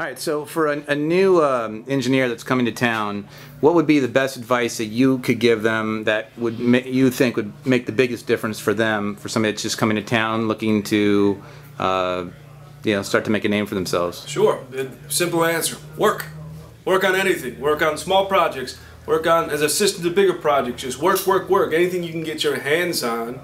All right, so for a new engineer that's coming to town, what would be the best advice that you could give them that would you think would make the biggest difference for them, for somebody that's just coming to town looking to start to make a name for themselves? Sure. Simple answer. Work. Work on anything. Work on small projects. Work on, as assistant to bigger projects. Just work, work, work. Anything you can get your hands on,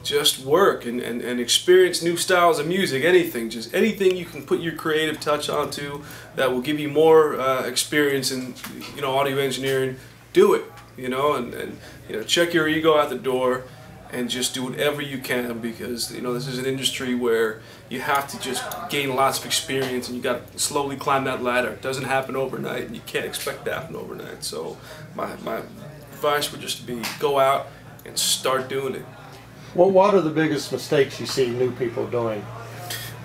just work and experience new styles of music. Anything. Just anything you can put your creative touch onto that will give you more experience in audio engineering. Do it. And check your ego out the door and just do whatever you can, because this is an industry where you have to just gain lots of experience and you got to slowly climb that ladder. It doesn't happen overnight, and you can't expect to happen overnight. So my advice would just be go out and start doing it. Well, what are the biggest mistakes you see new people doing?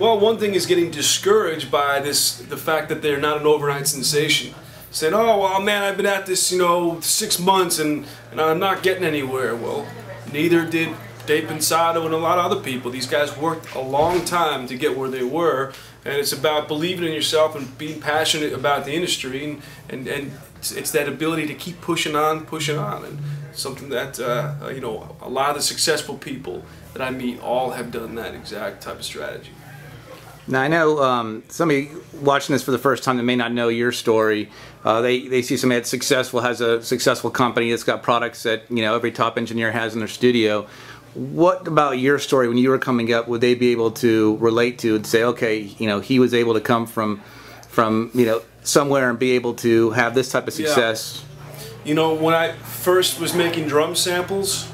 Well, one thing is getting discouraged by the fact that they're not an overnight sensation. Saying, oh, well, man, I've been at this, 6 months and I'm not getting anywhere. Well, neither did Dave Pensado and a lot of other people. These guys worked a long time to get where they were, and it's about believing in yourself and being passionate about the industry, and it's that ability to keep pushing on, and something that a lot of the successful people that I meet all have done that exact type of strategy. Now I know somebody watching this for the first time that may not know your story. They see somebody that's successful, has a successful company that's got products that every top engineer has in their studio. What about your story when you were coming up would they be able to relate to and say, okay, he was able to come from somewhere and be able to have this type of success? Yeah. When I first was making drum samples,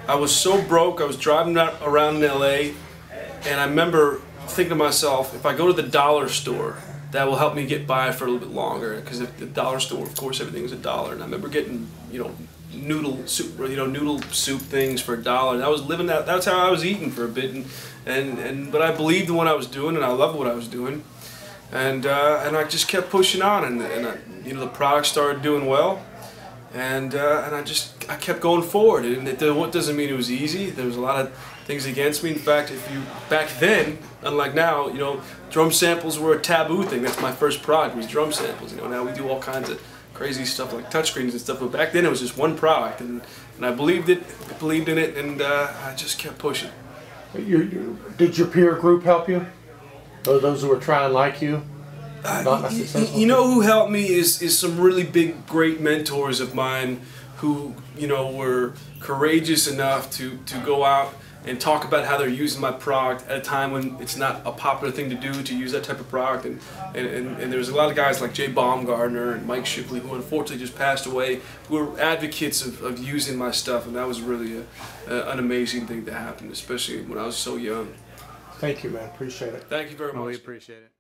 I was so broke. I was driving around in LA, and I remember thinking to myself, if I go to the dollar store, that will help me get by for a little bit longer, because at the dollar store, of course, everything is $1. And I remember getting, noodle soup, noodle soup things for $1. And I was living that. That's how I was eating for a bit, but I believed in what I was doing, and I loved what I was doing, and I just kept pushing on, and the product started doing well, and I kept going forward. And it doesn't mean it was easy. There was a lot of things against me. In fact, back then, unlike now, drum samples were a taboo thing. That's my first product, was drum samples. Now we do all kinds of crazy stuff like touchscreens and stuff, but back then it was just one product, and I believed in it, and I just kept pushing. Did your peer group help you? Or those who were trying like you? Who helped me is some really big, great mentors of mine who were courageous enough to go out and talk about how they're using my product at a time when it's not a popular thing to do, to use that type of product. And there's a lot of guys like Jay Baumgartner and Mike Shipley, who unfortunately just passed away, who were advocates of using my stuff, and that was really an amazing thing to happen, especially when I was so young. Thank you, man. Appreciate it. Thank you very much. We appreciate it.